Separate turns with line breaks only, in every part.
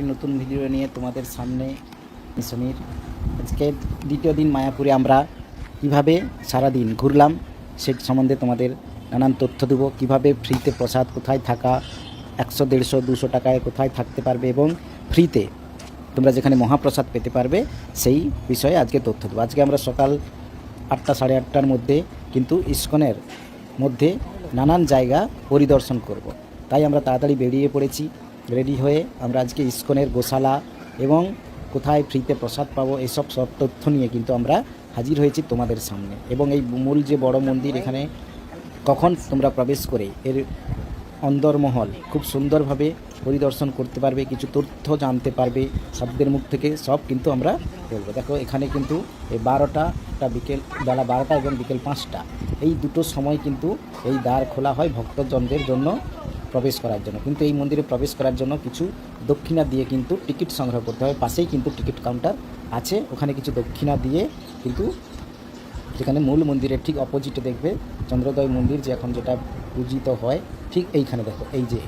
একটি নতুন ভিডিও নিয়ে তোমাদের সামনে সমীর। আজকে দ্বিতীয় দিন মায়াপুরে আমরা কিভাবে সারাদিন ঘুরলাম সে সম্বন্ধে তোমাদের নানান তথ্য দেবো। কীভাবে ফ্রিতে প্রসাদ, কোথায় থাকা 100, 150, 200 টাকায় কোথায় থাকতে পারবে এবং ফ্রিতে তোমরা যেখানে মহাপ্রসাদ পেতে পারবে সেই বিষয়ে আজকে তথ্য দেবো। আজকে আমরা সকাল 8টা, 8:30টার মধ্যে কিন্তু ইস্কনের মধ্যে নানান জায়গা পরিদর্শন করব। তাই আমরা তাড়াতাড়ি বেরিয়ে পড়েছি। রেডি হয়ে আমরা আজকে ইস্কনের গোশালা এবং কোথায় ফ্রিতে প্রসাদ পাবো এসব সব তথ্য নিয়ে কিন্তু আমরা হাজির হয়েছি তোমাদের সামনে। এবং এই মূল যে বড় মন্দির, এখানে কখন তোমরা প্রবেশ করে এর অন্দরমহল খুব সুন্দরভাবে পরিদর্শন করতে পারবে, কিছু তথ্য জানতে পারবে শব্দের মুখ থেকে, সব কিন্তু আমরা বলবো। দেখো এখানে কিন্তু এই 12টা বিকেল বেলা 12টা এবং বিকেল 5টা এই দুটো সময় কিন্তু এই দ্বার খোলা হয় ভক্তজনদের জন্য প্রবেশ করার জন্য। কিন্তু এই মন্দিরে প্রবেশ করার জন্য কিছু দক্ষিণা দিয়ে কিন্তু টিকিট সংগ্রহ করতে হয়। পাশেই কিন্তু টিকিট কাউন্টার আছে, ওখানে কিছু দক্ষিণা দিয়ে কিন্তু যেখানে মূল মন্দিরের ঠিক অপোজিটে দেখবে চন্দ্রোদয় মন্দির, যে এখন যেটা পূজিত হয়, ঠিক এইখানে দেখো এই যে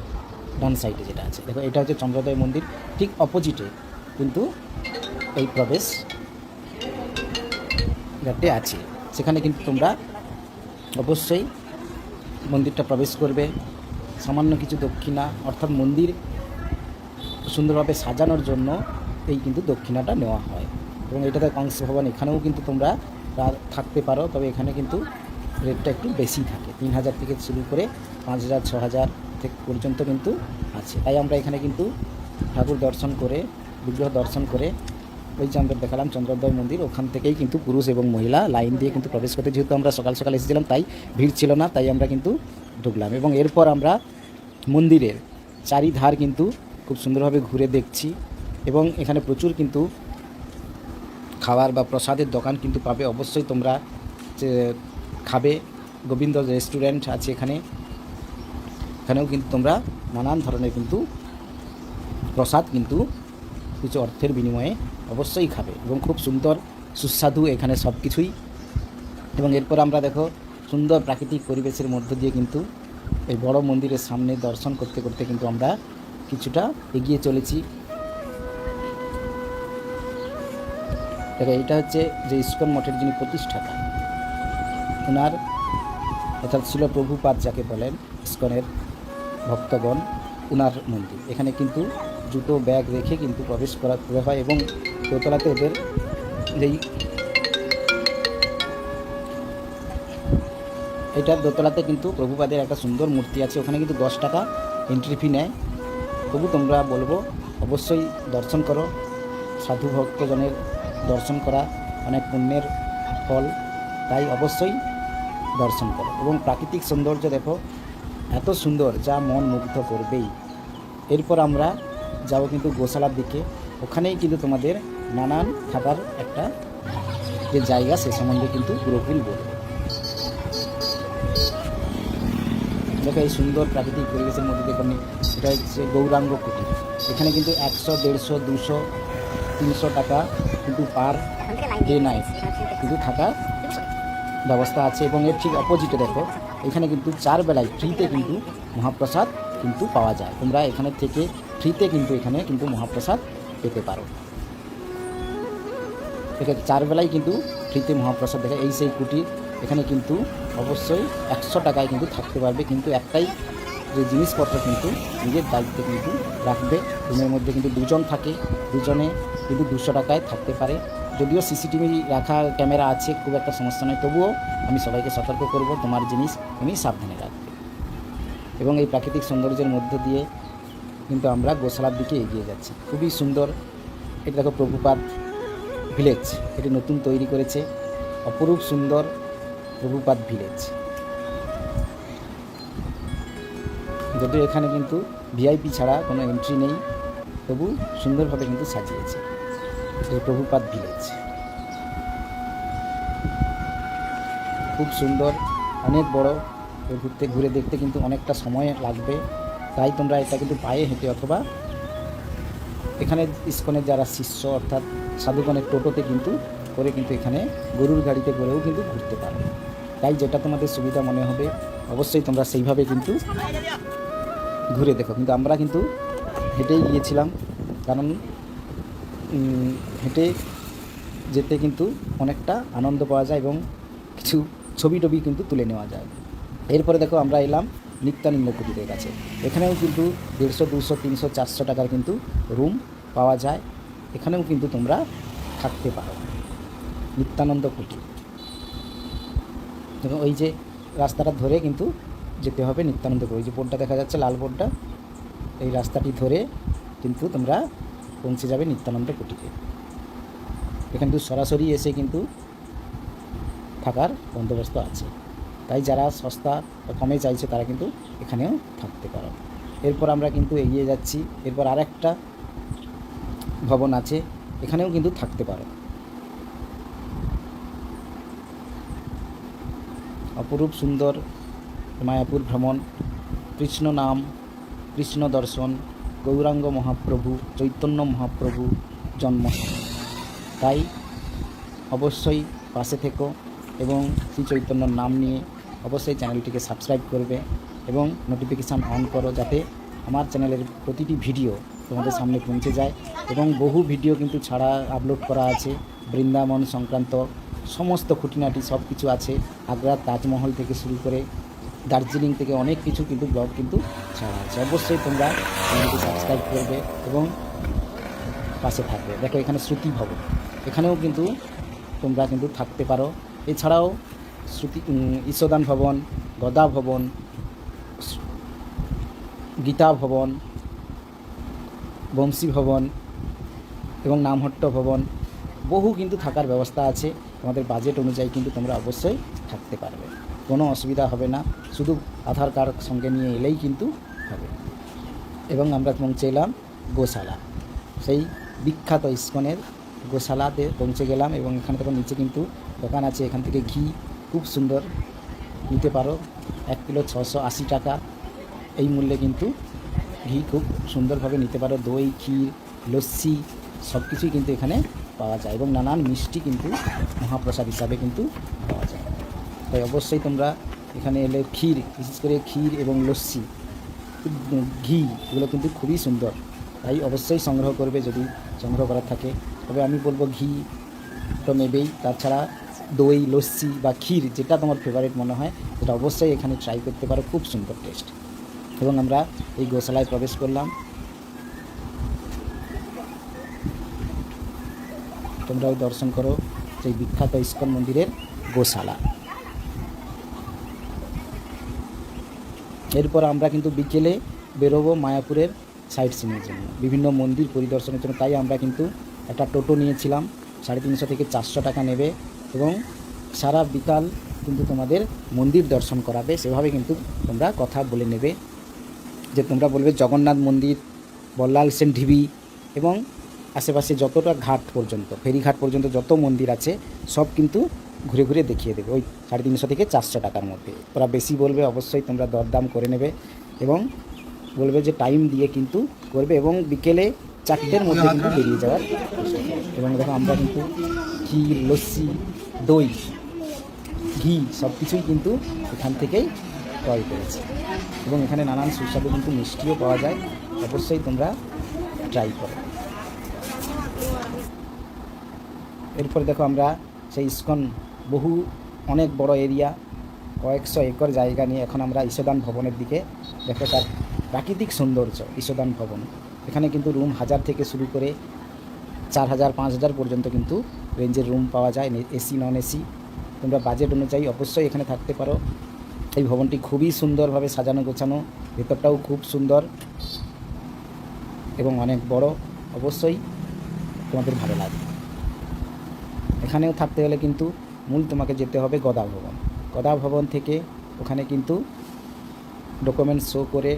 ডান সাইডে যেটা আছে দেখো, এটা হচ্ছে চন্দ্রোদয় মন্দির। ঠিক অপোজিটে কিন্তু এই প্রবেশ ঘাটে আছে, সেখানে কিন্তু তোমরা অবশ্যই মন্দিরটা প্রবেশ করবে। সামান্য কিছু দক্ষিণা, অর্থাৎ মন্দির সুন্দরভাবে সাজানোর জন্য এই কিন্তু দক্ষিণাটা নেওয়া হয়। এবং এটাতে কংস ভবন, এখানেও কিন্তু তোমরা থাকতে পারো, তবে এখানে কিন্তু রেটটা একটু বেশি থাকে। 3000 থেকে শুরু করে 5000, 6000 থেকে পর্যন্ত কিন্তু আছে। তাই আমরা এখানে কিন্তু ঠাকুর দর্শন করে, বিগ্রহ দর্শন করে, ওই যে আমরা দেখালাম চন্দ্রোদয় মন্দির, ওখান থেকেই কিন্তু পুরুষ এবং মহিলা লাইন দিয়ে কিন্তু প্রবেশ করতে, যেহেতু আমরা সকাল সকাল এসেছিলাম তাই ভিড় ছিল না, তাই আমরা কিন্তু ঢুকলাম। এবং এরপর আমরা মন্দিরের চারিধার কিন্তু খুব সুন্দরভাবে ঘুরে দেখছি। এবং এখানে প্রচুর কিন্তু খাবার বা প্রসাদের দোকান কিন্তু পাবে, অবশ্যই তোমরা খাবে। গোবিন্দ রেস্টুরেন্ট আছে এখানেও কিন্তু তোমরা নানান ধরনের কিন্তু প্রসাদ কিন্তু কিছু অর্থের বিনিময়ে অবশ্যই খাবে এবং খুব সুন্দর সুস্বাদু এখানে সব কিছুই। এবং এরপর আমরা দেখো সুন্দর প্রাকৃতিক পরিবেশের মধ্য দিয়ে কিন্তু এই বড় মন্দিরের সামনে দর্শন করতে করতে কিন্তু আমরা কিছুটা এগিয়ে চলেছি। দেখো এইটা হচ্ছে যে ইস্কন মঠের যিনি প্রতিষ্ঠাতা, ওনার অর্থাৎ ছিল প্রভুপাদ যাকে বলেন ইস্কনের ভক্তগণ, ওনার মন্দির। এখানে কিন্তু জুতো ব্যাগ রেখে কিন্তু প্রবেশ করতে হয়। এবং দোতলাতে ওদের যেই এটার দোতলাতে কিন্তু প্রভুপাদের একটা সুন্দর মূর্তি আছে, ওখানে কিন্তু 10 টাকা এন্ট্রি ফি নেয়। তবু তোমরা বলবো অবশ্যই দর্শন করো। সাধু ভক্তজনের দর্শন করা অনেক পুণ্যের ফল, তাই অবশ্যই দর্শন করো। এবং প্রাকৃতিক সৌন্দর্য দেখো এত সুন্দর, যা মন মুগ্ধ করবেই। এরপর আমরা যাব কিন্তু গোশালার দিকে, ওখানেই কিন্তু তোমাদের নানান খাবার একটা যে জায়গা সে সম্বন্ধে কিন্তু পুরোপুরি বলবো। দেখো এই সুন্দর প্রাকৃতিক পরিবেশের মধ্যে দেখো, এটা হচ্ছে গৌরাঙ্গ কুটির। এখানে কিন্তু 100, 150, 200, 300 টাকা কিন্তু পার ডে নাইট কিন্তু থাকার ব্যবস্থা আছে। এবং এর ঠিক অপোজিটে দেখো এখানে কিন্তু 4 বেলায় ফ্রিতে কিন্তু মহাপ্রসাদ কিন্তু পাওয়া যায়। তোমরা এখানে থেকে ফ্রিতে কিন্তু এখানে কিন্তু মহাপ্রসাদ পেতে পারো। এখানে 4 বেলায় কিন্তু ফ্রিতে মহাপ্রসাদ দেখে এই সেই কুটির। এখানে কিন্তু অবশ্যই 100 টাকায় কিন্তু থাকতে পারবে, কিন্তু একটাই যে জিনিসপত্র কিন্তু নিজের দায়িত্বে কিন্তু রাখবে। রুমের মধ্যে কিন্তু 2 জন থাকে, 2 জনে কিন্তু 200 টাকায় থাকতে পারে। যদিও সিসিটিভি রাখা ক্যামেরা আছে, খুব একটা সমস্যা নয়, তবুও আমি সবাইকে সতর্ক করব তোমার জিনিস তুমি সাবধানে রাখবে। এবং এই প্রাকৃতিক সৌন্দর্যের মধ্য দিয়ে কিন্তু আমরা গোশালার দিকে এগিয়ে যাচ্ছি। খুবই সুন্দর। এটা দেখো প্রভুপাদ ভিলেজ, এটি নতুন তৈরি করেছে, অপরূপ সুন্দর প্রভুপাদ ভিলেজ। যদিও এখানে কিন্তু ভিআইপি ছাড়া কোনো এন্ট্রি নেই, তবু সুন্দরভাবে কিন্তু সাজিয়েছে এই প্রভুপাদ ভিলেজ। খুব সুন্দর, অনেক বড়, ঘুরে দেখতে কিন্তু অনেকটা সময় লাগবে, তাই তোমরা এটা কিন্তু পায়ে হেঁটে অথবা এখানে ইস্কনের যারা শিষ্য অর্থাৎ সাধুগণের টোটোতে কিন্তু করে কিন্তু এখানে গরুর গাড়িতে করেও কিন্তু ঘুরতে পারো। তাই যেটা তোমাদের সুবিধা মনে হবে অবশ্যই তোমরা সেইভাবে কিন্তু ঘুরে দেখো। কিন্তু আমরা কিন্তু হেঁটেই গিয়েছিলাম, কারণ হেঁটে যেতে কিন্তু অনেকটা আনন্দ পাওয়া যায় এবং কিছু ছবি টবি কিন্তু তুলে নেওয়া যায়। এরপরে দেখো আমরা এলাম নিত্যানন্দ কুটিরের কাছে। এখানেও কিন্তু 150, 200, 300, 400 টাকার কিন্তু রুম পাওয়া যায়। এখানেও কিন্তু তোমরা থাকতে পারো। নিত্যানন্দ কুটির দেখো, ওই যে রাস্তাটা ধরে কিন্তু যেতে হবে নিত্যানন্দ কুটির। ওই যে বোর্ডটা দেখা যাচ্ছে, লাল বোর্ডটা, এই রাস্তাটি ধরে কিন্তু তোমরা পৌঁছে যাবে নিত্যানন্দ কুটিরে। এখানে কিন্তু সরাসরি এসে কিন্তু থাকার বন্দোবস্ত আছে, তাই যারা সস্তা বা কমে চাইছে তারা কিন্তু এখানেও থাকতে পারো। এরপর আমরা কিন্তু এগিয়ে যাচ্ছি। এরপর আরেকটা ভবন আছে, এখানেও কিন্তু থাকতে পারো। অপরূপ সুন্দর মায়াপুর ভ্রমণ, কৃষ্ণ নাম, কৃষ্ণ দর্শন, গৌরাঙ্গ মহাপ্রভু, চৈতন্য মহাপ্রভু জন্ম। তাই অবশ্যই পাশে থেকো এবং শ্রী চৈতন্যর নাম নিয়ে অবশ্যই চ্যানেলটিকে সাবস্ক্রাইব করবে এবং নোটিফিকেশান অন করো, যাতে আমার চ্যানেলের প্রতিটি ভিডিও তোমাদের সামনে পৌঁছে যায়। এবং বহু ভিডিও কিন্তু ছাড়া আপলোড করা আছে, বৃন্দাবন সংক্রান্ত সমস্ত খুঁটিনাটি সব কিছু আছে। আগ্রার তাজমহল থেকে শুরু করে দার্জিলিং থেকে অনেক কিছু কিন্তু ব্লগ কিন্তু ছাড়া আছে। অবশ্যই তোমরা চ্যানেলটি সাবস্ক্রাইব করবে এবং পাশে থাকবে। দেখো এখানে শ্রুতি ভবন, এখানেও কিন্তু তোমরা কিন্তু থাকতে পারো। এছাড়াও ঈশ্বরদান ভবন, গদা ভবন, গীতা ভবন, বংশী ভবন এবং নামহট্ট ভবন, বহু কিন্তু থাকার ব্যবস্থা আছে। তোমাদের বাজেট অনুযায়ী কিন্তু তোমরা অবশ্যই থাকতে পারবে, কোনো অসুবিধা হবে না। শুধু আধার কার্ড সঙ্গে নিয়ে এলেই কিন্তু হবে। এবং আমরা পৌঁছে এলাম গোশালা, সেই বিখ্যাত ইস্কনের গোশালাতে পৌঁছে গেলাম। এবং এখানে তখন নিচে কিন্তু দোকান আছে, এখান থেকে ঘি খুব সুন্দর নিতে পারো। 1 কিলো 680 টাকা এই মূল্যে কিন্তু ঘি খুব সুন্দরভাবে নিতে পারো। দই, ক্ষীর, লস্যি সব কিছুই কিন্তু এখানে পাওয়া যায় এবং নানান মিষ্টি কিন্তু মহাপ্রসাদ হিসাবে কিন্তু পাওয়া যায়। তাই অবশ্যই তোমরা এখানে এলে ক্ষীর, বিশেষ করে ক্ষীর এবং লস্যি, ঘি, এগুলো কিন্তু খুবই সুন্দর, তাই অবশ্যই সংগ্রহ করবে যদি সংগ্রহ করার থাকে। তবে আমি বলবো ঘি তো নেবেই, তাছাড়া দই, লস্যি বা ক্ষীর, যেটা তোমার ফেভারিট মনে হয় সেটা অবশ্যই এখানে ট্রাই করতে পারো, খুব সুন্দর টেস্ট। এবং আমরা এই গোশালায় প্রবেশ করলাম। তোমরাও দর্শন করো সেই বিখ্যাত ইস্কন মন্দিরের গোশালা। এরপর আমরা কিন্তু বিকেলে বেরোবো মায়াপুরের সাইট সিনের জন্য, বিভিন্ন মন্দির পরিদর্শনের জন্য। তাই আমরা কিন্তু একটা টোটো নিয়েছিলাম, 350 থেকে 400 টাকা নেবে এবং সারা বিকাল কিন্তু তোমাদের মন্দির দর্শন করাবে। সেভাবে কিন্তু তোমরা কথা বলে নেবে, যে তোমরা বলবে জগন্নাথ মন্দির, বল্লাল সেন ঢিবি এবং আশেপাশে যতটা ঘাট পর্যন্ত, ফেরিঘাট পর্যন্ত যত মন্দির আছে সব কিন্তু ঘুরে ঘুরে দেখিয়ে দেবে ওই 350 থেকে 400 টাকার মধ্যে। ওরা বেশি বলবে, অবশ্যই তোমরা দরদাম করে নেবে এবং বলবে যে টাইম দিয়ে কিন্তু করবে এবং বিকেলে 4টের মধ্যে কিন্তু বেরিয়ে যাওয়ার চেষ্টা করবে। এবং দেখো আমরা কিন্তু ক্ষীর, লস্যি, দই, ঘি সব কিছুই কিন্তু এখান থেকেই ক্রয় করেছি এবং এখানে নানান সুস্বাদু কিন্তু মিষ্টিও পাওয়া যায়। অবশ্যই তোমরা ট্রাই করো। এরপর দেখো আমরা সেই ইস্কন অনেক বড় এরিয়া, কয়েকশো একর জায়গা নিয়ে এখন আমরা ঈশ্বরদান ভবনের দিকে। দেখো তার প্রাকৃতিক সৌন্দর্য ঈশ্বরদান ভবন। এখানে কিন্তু রুম 1000 থেকে শুরু করে 4000, 5000 পর্যন্ত কিন্তু রেঞ্জের রুম পাওয়া যায়, এসি নন এসি। তোমরা বাজেট অনুযায়ী অবশ্যই এখানে থাকতে পারো। এই ভবনটি খুবই সুন্দরভাবে সাজানো গোছানো, ভেতরটাও খুব সুন্দর এবং অনেক বড়, অবশ্যই তোমাদের ভালো লাগবে। এখানেও থাকতে হলে কিন্তু মূল তোমাকে যেতে হবে গদা ভবন। গদা ভবন থেকে ওখানে কিন্তু ডকুমেন্টস শো করে,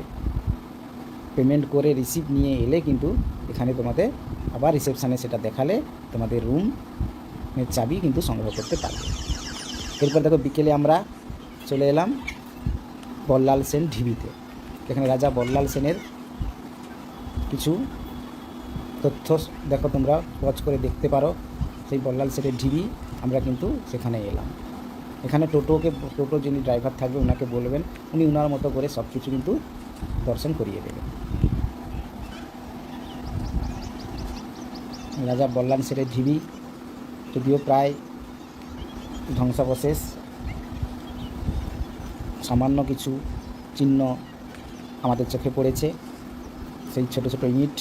পেমেন্ট করে, রিসিপ্ট নিয়ে এলে কিন্তু এখানে তোমাদের আবার রিসেপশানে সেটা দেখালে তোমাদের রুমের চাবি কিন্তু সংগ্রহ করতে পারবে। এরপর দেখো বিকেলে আমরা চলে এলাম বল্লাল সেন ঢিবিতে। এখানে রাজা বল্লাল সেনের কিছু তথ্য দেখো তোমরা ওয়াচ করে দেখতে পারো। সেই বল্লাল সেনের ঢিবি আমরা কিন্তু সেখানে এলাম। এখানে টোটো যিনি ড্রাইভার থাকবে ওনাকে বলবেন, উনি ওনার মতো করে সব কিছু কিন্তু দর্শন করিয়ে দেবেন। রাজা বল্লাল সেনের ঢিবি, যদিও প্রায় ধ্বংসাবশেষ, সামান্য কিছু চিহ্ন আমাদের চোখে পড়েছে। সেই ছোট ছোট ইট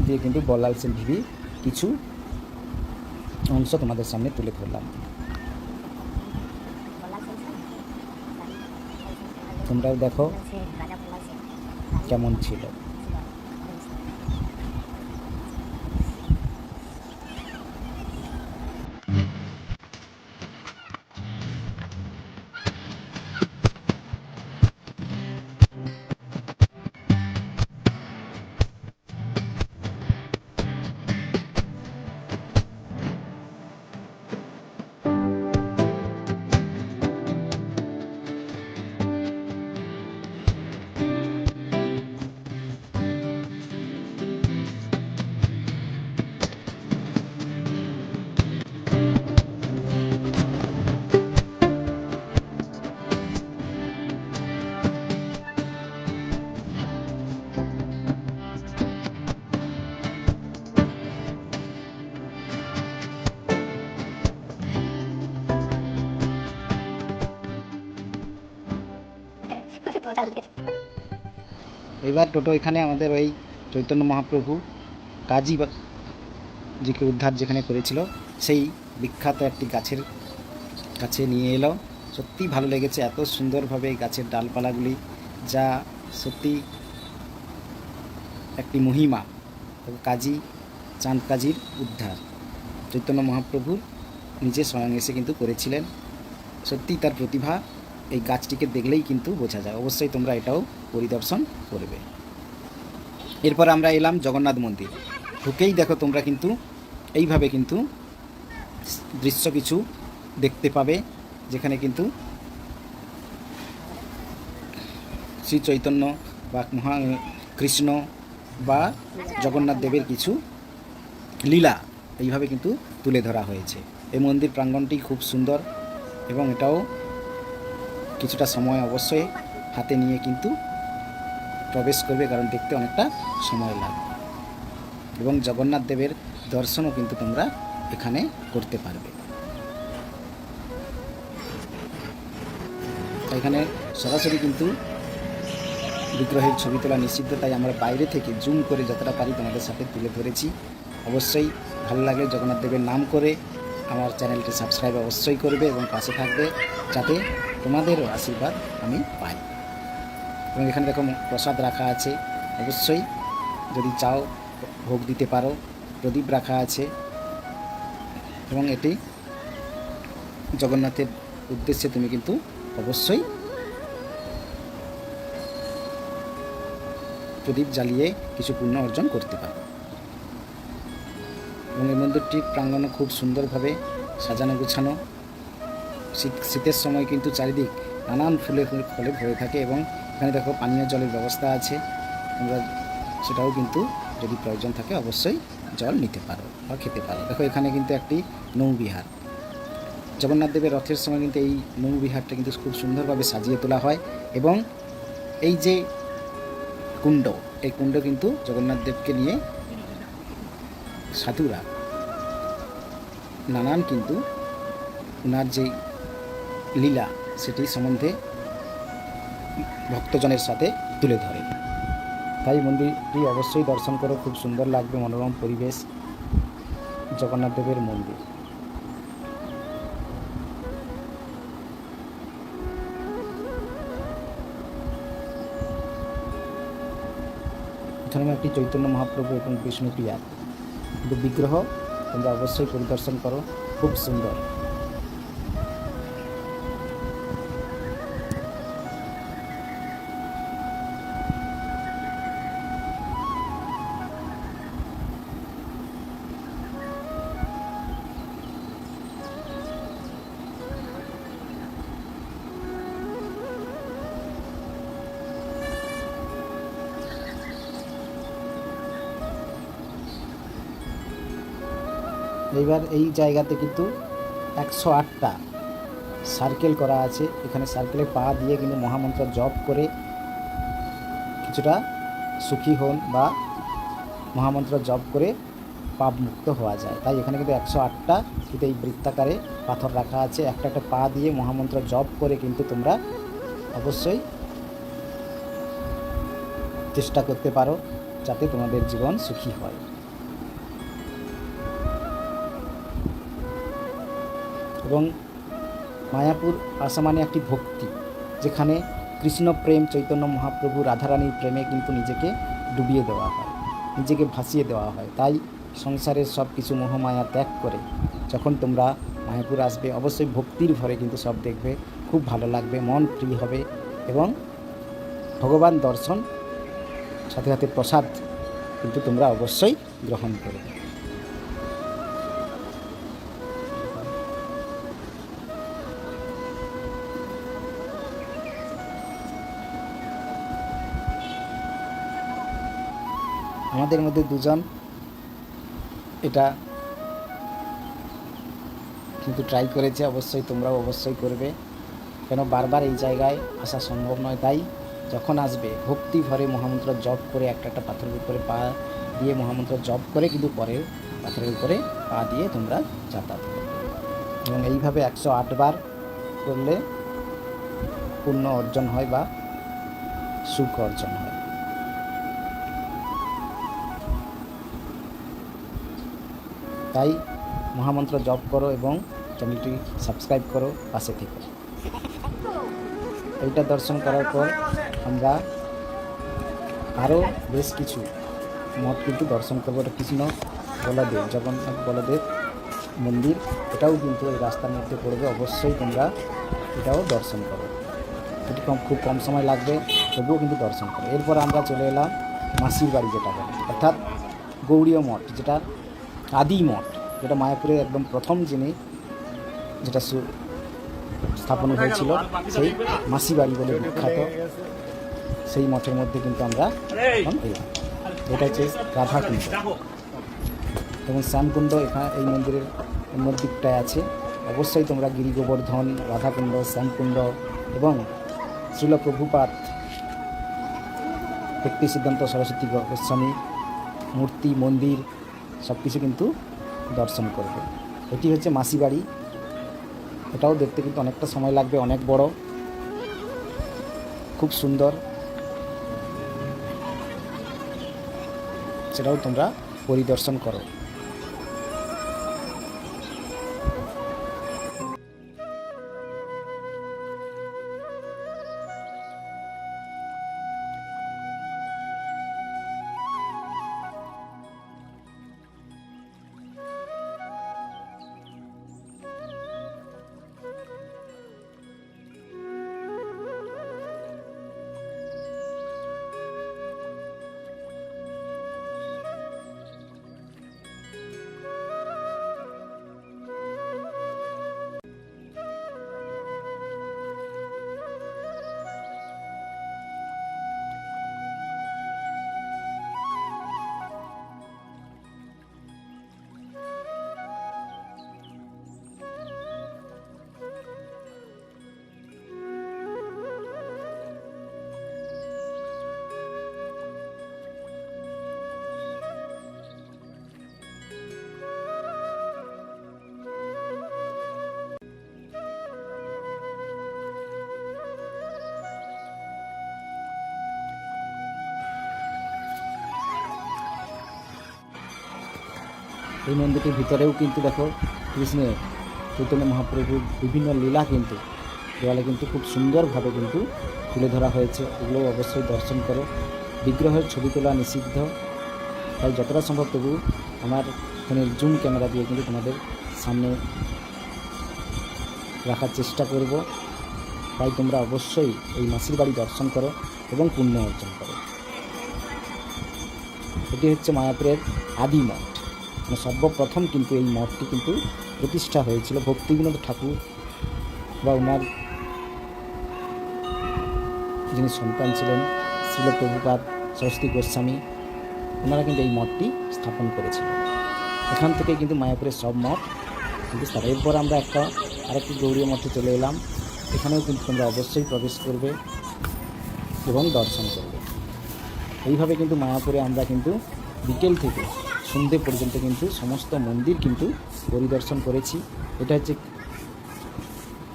দিয়ে কিন্তু বল্লাল সেন ঢিবি কিছু অংশ তোমাদের সামনে তুলে ধরলাম। তোমরাও দেখো কেমন ছিল। এবার টোটো এখানে আমাদের ওই চৈতন্য মহাপ্রভু কাজী জিকে উদ্ধার যেখানে করেছিল সেই বিখ্যাত একটি গাছের কাছে নিয়ে এলো। সত্যি ভালো লেগেছে, এত সুন্দরভাবে এই গাছের ডালপালাগুলি, যা সত্যি একটি মহিমা। কাজী চাঁদ কাজীর উদ্ধার চৈতন্য মহাপ্রভুর নিজে স্বয়ং এসে কিন্তু করেছিলেন। সত্যি তার প্রতিভা এই গাছটিকে দেখলেই কিন্তু বোঝা যায়। অবশ্যই তোমরা এটাও পরিদর্শন করবে। এরপর আমরা এলাম জগন্নাথ মন্দির। ঢুকেই দেখো তোমরা কিন্তু এইভাবে কিন্তু দৃশ্য কিছু দেখতে পাবে, যেখানে কিন্তু শ্রী চৈতন্য বা কৃষ্ণ বা জগন্নাথ দেবের কিছু লীলা এইভাবে কিন্তু তুলে ধরা হয়েছে। এই মন্দির প্রাঙ্গণটি খুব সুন্দর এবং এটাও কিছুটা সময় অবশ্যই হাতে নিয়ে কিন্তু প্রবেশ করবে, কারণ দেখতে অনেকটা সময় লাগবে। এবং জগন্নাথ দেবের দর্শনও কিন্তু তোমরা এখানে করতে পারবে। এখানে সরাসরি কিন্তু বিগ্রহের ছবি তোলা নিষিদ্ধ, তাই আমরা বাইরে থেকে জুম করে যতটা পারি তোমাদের সাথে তুলে ধরেছি। অবশ্যই ভালো লাগলে জগন্নাথ দেবের নাম করে আমার চ্যানেলটি সাবস্ক্রাইব অবশ্যই করবে এবং পাশে থাকবে, যাতে তোমাদেরও আশীর্বাদ আমি পাই। এবং এখানে দেখো প্রসাদ রাখা আছে, অবশ্যই যদি চাও ভোগ দিতে পারো। প্রদীপ রাখা আছে এবং এটি জগন্নাথের উদ্দেশ্যে তুমি কিন্তু অবশ্যই প্রদীপ জ্বালিয়ে কিছু পুণ্য অর্জন করতে পারো। এবং এই মন্দিরটির প্রাঙ্গণও খুব সুন্দরভাবে সাজানো গোছানো। শীতের সময় কিন্তু চারিদিক নানান ফুলের ফলে ভরে থাকে এবং এখানে দেখো পানীয় জলের ব্যবস্থা আছে। তোমরা সেটাও কিন্তু যদি প্রয়োজন থাকে অবশ্যই জল নিতে পারো বা খেতে পারো। দেখো এখানে কিন্তু একটি নৌবিহার, জগন্নাথ দেবের রথের সময় কিন্তু এই নৌবিহারটা কিন্তু খুব সুন্দরভাবে সাজিয়ে তোলা হয়। এবং এই যে কুণ্ড, এই কুণ্ড কিন্তু জগন্নাথ দেবকে নিয়ে সাধুরা নানান কিন্তু ওনার যে লীলা সেটি সম্বন্ধে ভক্তজনের সাথে তুলে ধরে। তাই মন্দিরটি অবশ্যই দর্শন করো, খুব সুন্দর লাগবে, মনোরম পরিবেশ জগন্নাথ দেবের মন্দির। এখানে একটি চৈতন্য মহাপ্রভু এবং বিষ্ণুপ্রিয়ার কিন্তু বিগ্রহ তোমরা অবশ্যই পরিদর্শন করো, খুব সুন্দর। এইবার এই জায়গাতে কিন্তু 108টা সার্কেল করা আছে। এখানে সার্কেলে পা দিয়ে কিন্তু মহামন্ত্র জপ করে কিছুটা সুখী হন বা মহামন্ত্র জপ করে পাপ মুক্ত হওয়া যায়। তাই এখানে কিন্তু 108টা কিন্তু এই বৃত্তাকারে পাথর রাখা আছে। একটা একটা পা দিয়ে মহামন্ত্র জপ করে কিন্তু তোমরা অবশ্যই চেষ্টা করতে পারো যাতে তোমাদের জীবন সুখী হয়। এবং মায়াপুর আসা মানে একটি ভক্তি, যেখানে কৃষ্ণ প্রেম, চৈতন্য মহাপ্রভু, রাধারানীর প্রেমে কিন্তু নিজেকে ডুবিয়ে দেওয়া হয়, নিজেকে ভাসিয়ে দেওয়া হয়। তাই সংসারের সব কিছু মোহমায়া ত্যাগ করে যখন তোমরা মায়াপুর আসবে, অবশ্যই ভক্তির ভরে কিন্তু সব দেখবে, খুব ভালো লাগবে, মন ফ্রি হবে এবং ভগবান দর্শন সাথে সাথে প্রসাদ কিন্তু তোমরা অবশ্যই গ্রহণ করবে। আমাদের মধ্যে দুজন এটা কিন্তু ট্রাই করেছে, অবশ্যই তোমরাও অবশ্যই করবে, কেন বারবার এই জায়গায় আসা সম্ভব নয়। তাই যখন আসবে ভক্তি ভরে মহামন্ত্র জপ করে একটা একটা পাথরের উপরে পা দিয়ে মহামন্ত্র জপ করে কিন্তু পরের পাথরের উপরে পা দিয়ে তোমরা যাতায়াত করবে। এবং এইভাবে 108 বার করলে পুণ্য অর্জন হয় বা সুখ অর্জন হয়। তাই মহামন্ত্র জপ করো এবং চ্যানেলটি সাবস্ক্রাইব করো, পাশে থেকো। এইটা দর্শন করার পর আমরা আরও বেশ কিছু মঠ কিন্তু দর্শন করবো। এটা কৃষ্ণ বলদেব, জগন্নাথ বলদেব মন্দির, এটাও কিন্তু এই রাস্তার মধ্যে পড়বে, অবশ্যই তোমরা এটাও দর্শন করো। এটি খুব কম সময় লাগবে, তবুও কিন্তু দর্শন করো। এরপর আমরা চলে এলাম মাসির বাড়ি, যেটা বলে অর্থাৎ গৌড়ীয় মঠ, যেটা আদি মঠ, যেটা মায়াপুরের একদম প্রথম যেটা স্থাপন হয়েছিল, সেই মাসি বাড়ি বলে বিখ্যাত সেই মঠের মধ্যে কিন্তু আমরা এখন এলাম। এটা হচ্ছে রাধাকুণ্ড এবং শ্যামকুণ্ড এখানে এই মন্দিরের অন্য দিকটায় আছে। অবশ্যই তোমরা গিরি গোবর্ধন, রাধাকুণ্ড, শ্যামকুণ্ড এবং শ্রীল প্রভুপাদ, ভক্তি সিদ্ধান্ত সরস্বতী গোস্বামী মূর্তি, মন্দির সব কিছু কিন্তু দর্শন করবে। এটি হচ্ছে মাসি বাড়ি, এটাও দেখতে কিন্তু অনেকটা সময় লাগবে, অনেক বড়, খুব সুন্দর, সেটাও তোমরা পরিদর্শন করো। এই মন্দিরটির ভিতরেও কিন্তু দেখো কৃষ্ণের, চৈতন্য মহাপ্রভুর বিভিন্ন লীলা কিন্তু দেওয়ালে কিন্তু খুব সুন্দরভাবে কিন্তু তুলে ধরা হয়েছে। এগুলো অবশ্যই দর্শন করো। বিগ্রহের ছবি তোলা নিষিদ্ধ, তাই যতটা সম্ভব তবু আমার ফোনের জুম ক্যামেরা দিয়ে কিন্তু তোমাদের সামনে রাখার চেষ্টা করব। তাই তোমরা অবশ্যই এই মাসির বাড়ি দর্শন করো এবং পুণ্য অর্জন করো। এটি হচ্ছে মায়াপুরের আদি মঠ, মানে সর্বপ্রথম কিন্তু এই মঠটি কিন্তু প্রতিষ্ঠা হয়েছিল ভক্তিবিনোদ ঠাকুর বা ওনার যিনি সন্তান ছিলেন শ্রীল প্রভুপাদ সরস্বতী গোস্বামী, ওনারা কিন্তু এই মঠটি স্থাপন করেছিল। এখান থেকে কিন্তু মায়াপুরের সব মঠ কিন্তু স্থাপন। এরপর আমরা আরেকটি গৌড়ীয় মঠে চলে এলাম, এখানেও কিন্তু তোমরা অবশ্যই প্রবেশ করবে এবং দর্শন করবে। এইভাবে কিন্তু মায়াপুরে আমরা কিন্তু বিকেল থেকে সন্ধে পর্যন্ত কিন্তু সমস্ত মন্দির কিন্তু পরিদর্শন করেছি। এটা হচ্ছে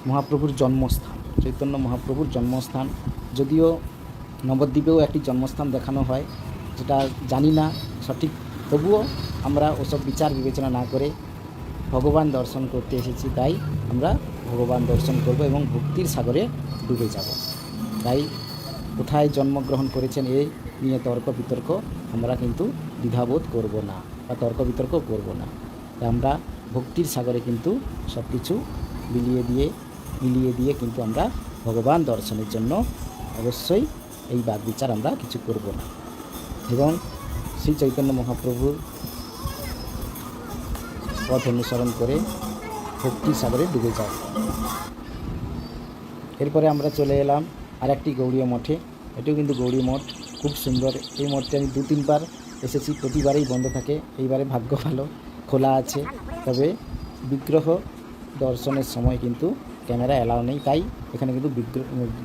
মহাপ্রভুর জন্মস্থান, চৈতন্য মহাপ্রভুর জন্মস্থান। যদিও নবদ্বীপেও একটি জন্মস্থান দেখানো হয়, যেটা জানি না সঠিক, তবুও আমরা ওসব বিচার বিবেচনা না করে ভগবান দর্শন করতে এসেছি, তাই আমরা ভগবান দর্শন করব এবং ভক্তির সাগরে ডুবে যাব। তাই কোথায় জন্মগ্রহণ করেছেন এই নিয়ে তর্ক বিতর্ক আমরা কিন্তু দ্বিধাবোধ করব না বা তর্ক বিতর্ক করব না। তাই আমরা ভক্তির সাগরে কিন্তু সব কিছু মিলিয়ে দিয়ে কিন্তু আমরা ভগবান দর্শনের জন্য অবশ্যই এই বাদ বিচার আমরা কিছু করব না এবং শ্রী চৈতন্য মহাপ্রভুর পথ অনুসরণ করে ভক্তি সাগরে ডুবে যায়। এরপরে আমরা চলে এলাম আর একটি গৌড়ীয় মঠে। এটিও কিন্তু গৌড়ী মঠ, খুব সুন্দর। এই মঠটি আমি 2-3 বার এসেছি, প্রতিবারেই বন্ধ থাকে, এইবারে ভাগ্য ভালো খোলা আছে। তবে বিগ্রহ দর্শনের সময় কিন্তু ক্যামেরা অ্যালাউ নেই, তাই এখানে কিন্তু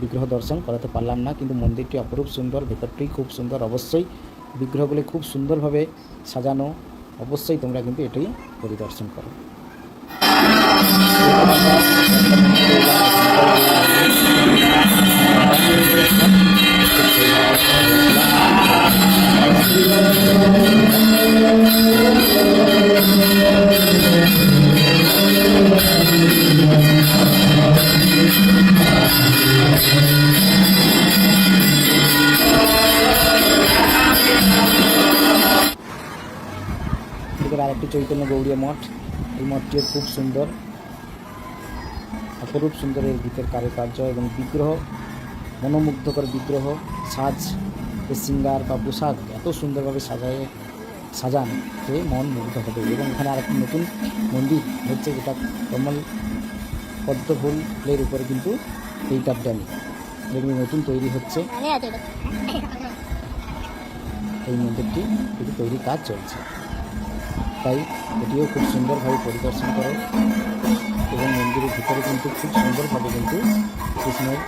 বিগ্রহ দর্শন করাতে পারলাম না। কিন্তু মন্দিরটি অপরূপ সুন্দর, ভেতরটি খুব সুন্দর। অবশ্যই বিগ্রহগুলি খুব সুন্দরভাবে সাজানো, অবশ্যই তোমরা কিন্তু এটি পরিদর্শন করো। আরেকটি চৈতন্য গৌড়ীয় মঠ। এই মঠটিও খুব সুন্দর, অপরূপ সুন্দর। এর ভিতর কারুকার্য এবং বিগ্রহ, মনোমুগ্ধকর বিগ্রহ, সাজ, শৃঙ্গার বা পোশাক এত সুন্দরভাবে সাজান যে মন মুগ্ধ হবে। এবং এখানে আরেকটি নতুন মন্দির হচ্ছে, যেটা কমল পদ্ম ফুলের উপরে কিন্তু এইটা ড্যামি যেগুলি নতুন তৈরি হচ্ছে। এই মন্দিরটি কিন্তু তৈরি কাজ চলছে, তাই এটিও খুব সুন্দরভাবে পরিদর্শন করো। এবং মন্দিরের ভিতরে কিন্তু খুব সুন্দরভাবে কিন্তু কৃষ্ণের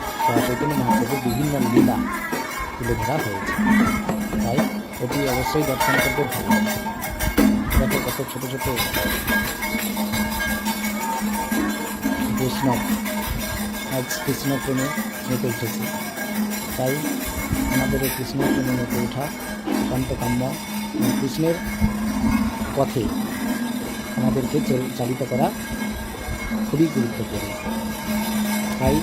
চৈতন্য মহাপ্রভুর বিভিন্ন লীলা তুলে ধরা হয়েছে, তাই এটি অবশ্যই দর্শন করতে ভালো লাগছে। দেখো কত ছোটো ছোটো বৈষ্ণব আজ কৃষ্ণ প্রেমে মেতে উঠেছে, তাই আমাদের এই কৃষ্ণ প্রেমে মেতে ওঠা একান্ত কাম্য। কৃষ্ণের পথে আমাদেরকে চালিত করা খুবই গুরুত্বপূর্ণ, তাই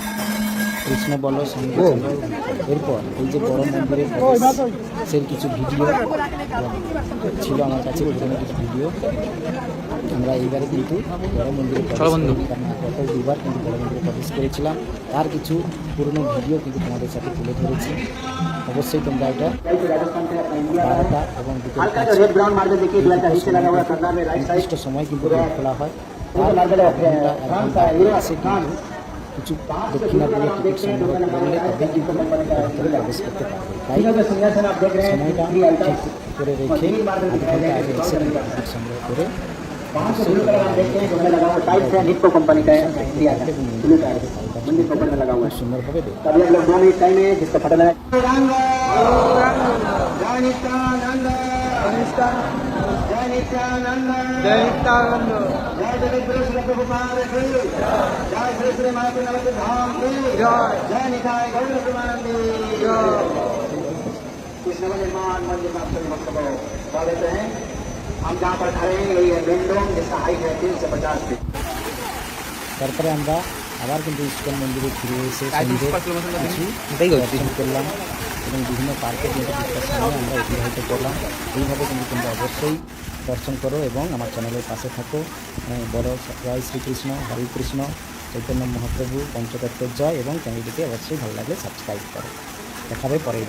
কৃষ্ণ বল সঙ্গে চলো। এরপর এই যে বড় মন্দিরের সেই কিছু ভিডিও ছিল আমার কাছে, পুরনো কিছু ভিডিও আমরা এইবারে কিন্তু বড় মন্দিরে গত 2বার কিন্তু বড় মন্দিরে প্রবেশ করেছিলাম, তার কিছু পুরনো ভিডিও কিন্তু তোমাদের সাথে তুলে ধরেছি। অবশ্যই তোমরা এটা 12টা এবং নির্দিষ্ট সময় কিন্তু খোলা হয়। কিছু দক্ষিণাপূর্ব টিকিট সংগ্রহ করলে তবেই কিন্তু ভিতরে প্রবেশ করতে পারবে, তাই সময়টা ঠিক করে রেখে আধ ঘন্টা আগে এসে টিকিট সংগ্রহ করে সুন্দরভাবে
जय नित्यानंद जय नित्यानंद जय जगद्गुरु श्री प्रभुपाद की जय श्री श्री महाप्रभु धाम की जय निताय गौर प्रेमानंद जय कृष्ण का निर्माण मंदिर में आप सभी भक्तों को स्वागत है। हम जहाँ पर खड़े हैं यही है बेंडोम, जिसका हाइट है 350 फीट।
তারপরে আমরা আবার কিন্তু ইস্কন মন্দিরে ফিরে এসে দর্শন করলাম এবং বিভিন্ন পার্কে কিন্তু কিছুটা সময় আমরা অতিবাহিত করলাম। এইভাবে কিন্তু তোমরা অবশ্যই দর্শন করো এবং আমার চ্যানেলের পাশে থাকো। বড় জয় শ্রীকৃষ্ণ, হরে কৃষ্ণ, চৈতন্য মহাপ্রভু, পঞ্চতত্ত্বের জয় এবং চ্যানেলটিকে অবশ্যই ভালো লাগলে সাবস্ক্রাইব করো। দেখাবে পরের